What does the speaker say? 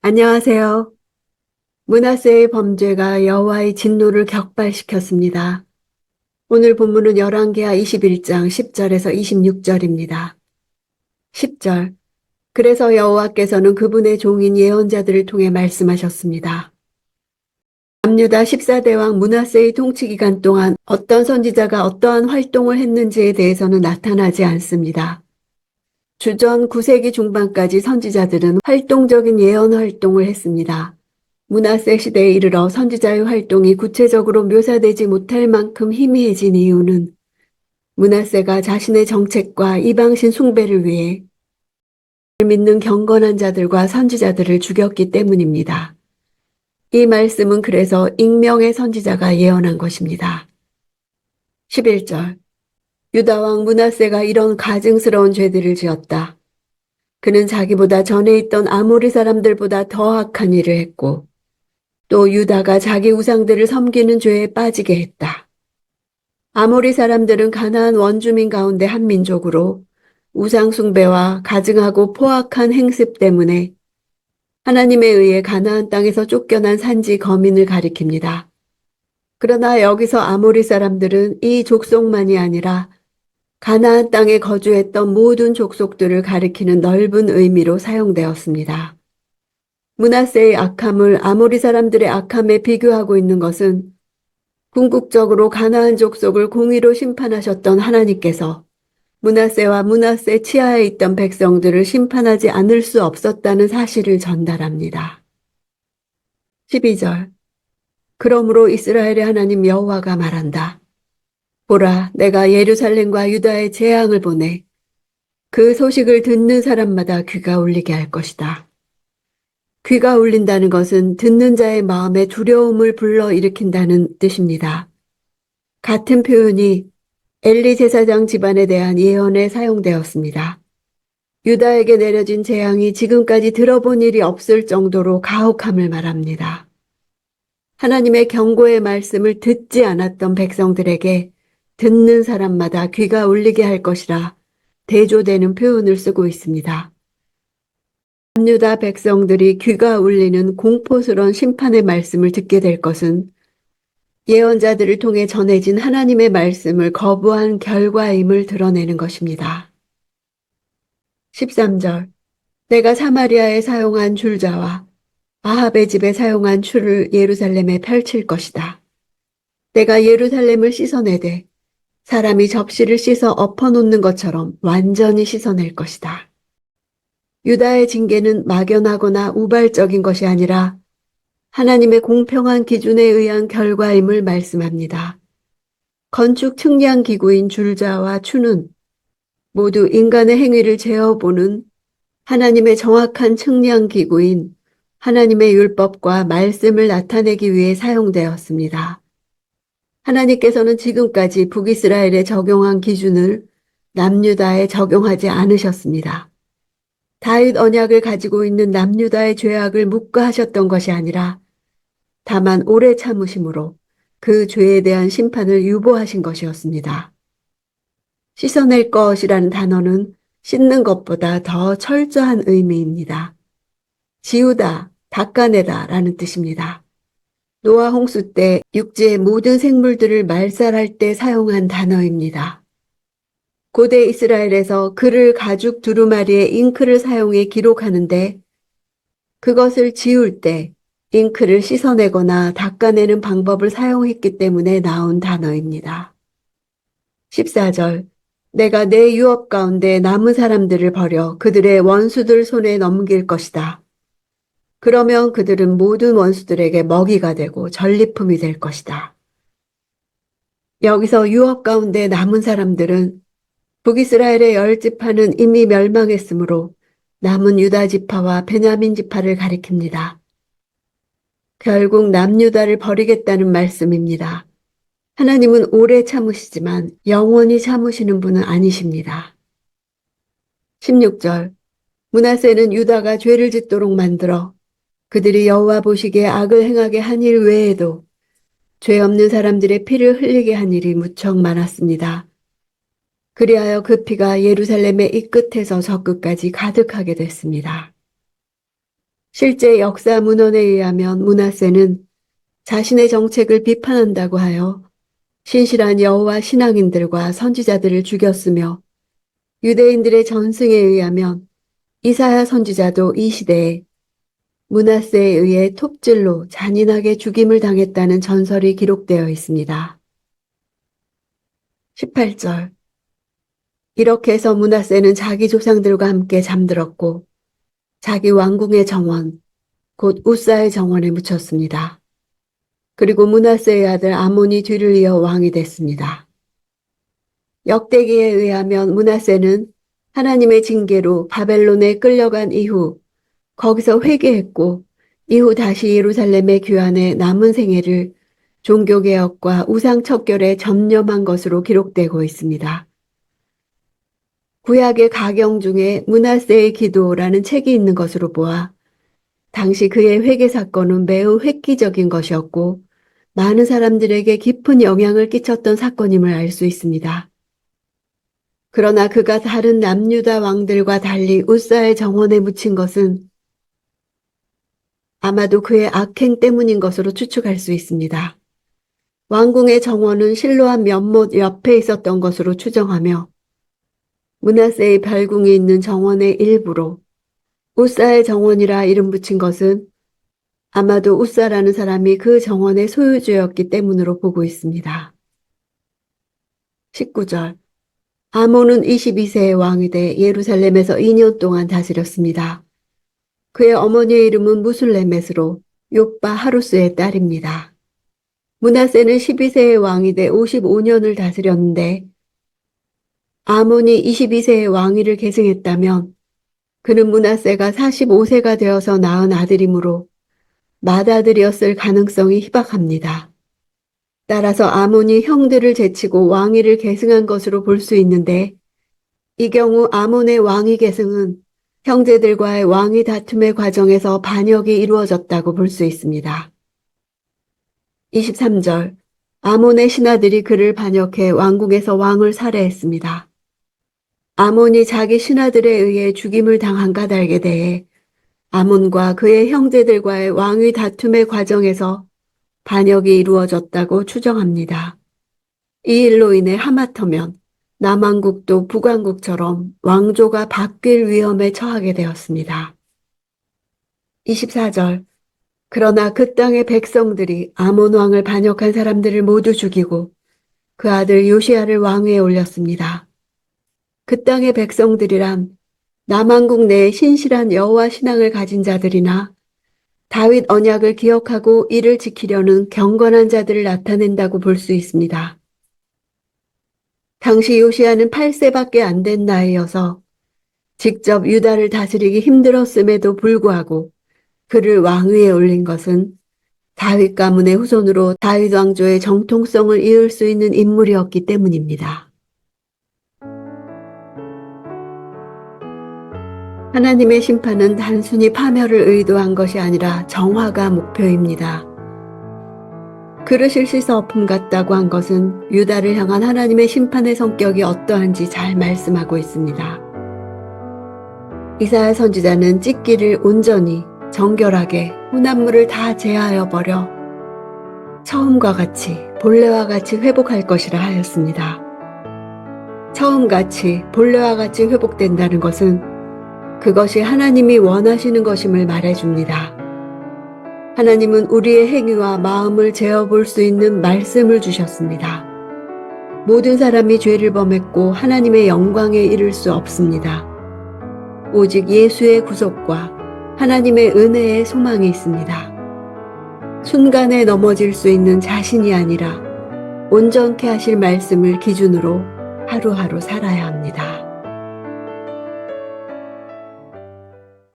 안녕하세요. 므낫세의 범죄가 여호와의 진노를 격발시켰습니다. 오늘 본문은 열왕기하 21장 10절에서 26절입니다. 10절. 그래서 여호와께서는 그분의 종인 예언자들을 통해 말씀하셨습니다. 남유다 14대왕 므낫세의 통치 기간 동안 어떤 선지자가 어떠한 활동을 했는지에 대해서는 나타나지 않습니다. 주전 9세기 중반까지 선지자들은 활동적인 예언 활동을 했습니다. 므낫세 시대에 이르러 선지자의 활동이 구체적으로 묘사되지 못할 만큼 희미해진 이유는 므낫세가 자신의 정책과 이방신 숭배를 위해 믿는 경건한 자들과 선지자들을 죽였기 때문입니다. 이 말씀은 그래서 익명의 선지자가 예언한 것입니다. 11절. 유다왕 므낫세가 이런 가증스러운 죄들을 지었다. 그는 자기보다 전에 있던 아모리 사람들보다 더 악한 일을 했고 또 유다가 자기 우상들을 섬기는 죄에 빠지게 했다. 아모리 사람들은 가나안 원주민 가운데 한 민족으로 우상 숭배와 가증하고 포악한 행습 때문에 하나님에 의해 가나안 땅에서 쫓겨난 산지 거민을 가리킵니다. 그러나 여기서 아모리 사람들은 이 족속만이 아니라 가나안 땅에 거주했던 모든 족속들을 가리키는 넓은 의미로 사용되었습니다. 므낫세의 악함을 아모리 사람들의 악함에 비교하고 있는 것은 궁극적으로 가나안 족속을 공의로 심판하셨던 하나님께서 므낫세와 므낫세 치하에 있던 백성들을 심판하지 않을 수 없었다는 사실을 전달합니다. 12절. 그러므로 이스라엘의 하나님 여호와가 말한다. 보라, 내가 예루살렘과 유다에 재앙을 보내 그 소식을 듣는 사람마다 귀가 울리게 할 것이다. 귀가 울린다는 것은 듣는 자의 마음에 두려움을 불러일으킨다는 뜻입니다. 같은 표현이 엘리 제사장 집안에 대한 예언에 사용되었습니다. 유다에게 내려진 재앙이 지금까지 들어본 일이 없을 정도로 가혹함을 말합니다. 하나님의 경고의 말씀을 듣지 않았던 백성들에게 듣는 사람마다 귀가 울리게 할 것이라 대조되는 표현을 쓰고 있습니다. 남유다 백성들이 귀가 울리는 공포스러운 심판의 말씀을 듣게 될 것은 예언자들을 통해 전해진 하나님의 말씀을 거부한 결과임을 드러내는 것입니다. 13절. 내가 사마리아에 사용한 줄자와 아합의 집에 사용한 줄을 예루살렘에 펼칠 것이다. 내가 예루살렘을 씻어내되 사람이 접시를 씻어 엎어놓는 것처럼 완전히 씻어낼 것이다. 유다의 징계는 막연하거나 우발적인 것이 아니라 하나님의 공평한 기준에 의한 결과임을 말씀합니다. 건축 측량 기구인 줄자와 추는 모두 인간의 행위를 재어보는 하나님의 정확한 측량 기구인 하나님의 율법과 말씀을 나타내기 위해 사용되었습니다. 하나님께서는 지금까지 북이스라엘에 적용한 기준을 남유다에 적용하지 않으셨습니다. 다윗 언약을 가지고 있는 남유다의 죄악을 묵과하셨던 것이 아니라 다만 오래 참으심으로 그 죄에 대한 심판을 유보하신 것이었습니다. 씻어낼 것이라는 단어는 씻는 것보다 더 철저한 의미입니다. 지우다, 닦아내다 라는 뜻입니다. 노아 홍수 때 육지의 모든 생물들을 말살할 때 사용한 단어입니다. 고대 이스라엘에서 글을 가죽 두루마리에 잉크를 사용해 기록하는데 그것을 지울 때 잉크를 씻어내거나 닦아내는 방법을 사용했기 때문에 나온 단어입니다. 14절. 내가 내 유업 가운데 남은 사람들을 버려 그들의 원수들 손에 넘길 것이다. 그러면 그들은 모든 원수들에게 먹이가 되고 전리품이 될 것이다. 여기서 유업 가운데 남은 사람들은 북이스라엘의 10지파는 이미 멸망했으므로 남은 유다 지파와 베냐민 지파를 가리킵니다. 결국 남유다를 버리겠다는 말씀입니다. 하나님은 오래 참으시지만 영원히 참으시는 분은 아니십니다. 16절. 므낫세는 유다가 죄를 짓도록 만들어 그들이 여호와 보시기에 악을 행하게 한 일 외에도 죄 없는 사람들의 피를 흘리게 한 일이 무척 많았습니다. 그리하여 그 피가 예루살렘의 이 끝에서 저 끝까지 가득하게 됐습니다. 실제 역사 문헌에 의하면 므낫세는 자신의 정책을 비판한다고 하여 신실한 여호와 신앙인들과 선지자들을 죽였으며 유대인들의 전승에 의하면 이사야 선지자도 이 시대에 므낫세에 의해 톱질로 잔인하게 죽임을 당했다는 전설이 기록되어 있습니다. 18절. 이렇게 해서 므낫세는 자기 조상들과 함께 잠들었고 자기 왕궁의 정원, 곧 우사의 정원에 묻혔습니다. 그리고 므낫세의 아들 아몬이 뒤를 이어 왕이 됐습니다. 역대기에 의하면 므낫세는 하나님의 징계로 바벨론에 끌려간 이후 거기서 회개했고 이후 다시 예루살렘에 귀환해 남은 생애를 종교개혁과 우상척결에 전념한 것으로 기록되고 있습니다. 구약의 가경 중에 므낫세의 기도라는 책이 있는 것으로 보아 당시 그의 회개 사건은 매우 획기적인 것이었고 많은 사람들에게 깊은 영향을 끼쳤던 사건임을 알 수 있습니다. 그러나 그가 다른 남유다 왕들과 달리 우사의 정원에 묻힌 것은 아마도 그의 악행 때문인 것으로 추측할 수 있습니다. 왕궁의 정원은 실로암 연못 옆에 있었던 것으로 추정하며 므낫세의 별궁이 있는 정원의 일부로 우사의 정원이라 이름 붙인 것은 아마도 우사라는 사람이 그 정원의 소유주였기 때문으로 보고 있습니다. 19절. 아몬은 22세의 왕이 돼 예루살렘에서 2년 동안 다스렸습니다. 그의 어머니의 이름은 무술레мет으로 욥바 하루스의 딸입니다. 므낫세는 12세의 왕이 돼 55년을 다스렸는데 아몬이 22세의 왕위를 계승했다면 그는 므낫세가 45세가 되어서 낳은 아들이므로 맏아들이었을 가능성이 희박합니다. 따라서 아몬이 형들을 제치고 왕위를 계승한 것으로 볼 수 있는데 이 경우 아몬의 왕위 계승은 형제들과의 왕위 다툼의 과정에서 반역이 이루어졌다고 볼 수 있습니다. 23절. 아몬의 신하들이 그를 반역해 왕궁에서 왕을 살해했습니다. 아몬이 자기 신하들에 의해 죽임을 당한 까닭에 대해 아몬과 그의 형제들과의 왕위 다툼의 과정에서 반역이 이루어졌다고 추정합니다. 이 일로 인해 하마터면 남왕국도 북왕국처럼 왕조가 바뀔 위험에 처하게 되었습니다. 24절. 그러나 그 땅의 백성들이 아몬 왕을 반역한 사람들을 모두 죽이고 그 아들 요시야를 왕위에 올렸습니다. 그 땅의 백성들이란 남왕국 내에 신실한 여호와 신앙을 가진 자들이나 다윗 언약을 기억하고 이를 지키려는 경건한 자들을 나타낸다고 볼 수 있습니다. 당시 요시야는 8세밖에 안 된 나이여서 직접 유다를 다스리기 힘들었음에도 불구하고 그를 왕위에 올린 것은 다윗 가문의 후손으로 다윗 왕조의 정통성을 이을 수 있는 인물이었기 때문입니다. 하나님의 심판은 단순히 파멸을 의도한 것이 아니라 정화가 목표입니다. 그릇을 씻어 엎음 같다고 한 것은 유다를 향한 하나님의 심판의 성격이 어떠한지 잘 말씀하고 있습니다. 이사야 선지자는 찢기를 온전히 정결하게 혼합물을 다 제하여 버려 처음과 같이 본래와 같이 회복할 것이라 하였습니다. 처음같이 본래와 같이 회복된다는 것은 그것이 하나님이 원하시는 것임을 말해줍니다. 하나님은 우리의 행위와 마음을 재어볼 수 있는 말씀을 주셨습니다. 모든 사람이 죄를 범했고 하나님의 영광에 이를 수 없습니다. 오직 예수의 구속과 하나님의 은혜의 소망이 있습니다. 순간에 넘어질 수 있는 자신이 아니라 온전케 하실 말씀을 기준으로 하루하루 살아야 합니다.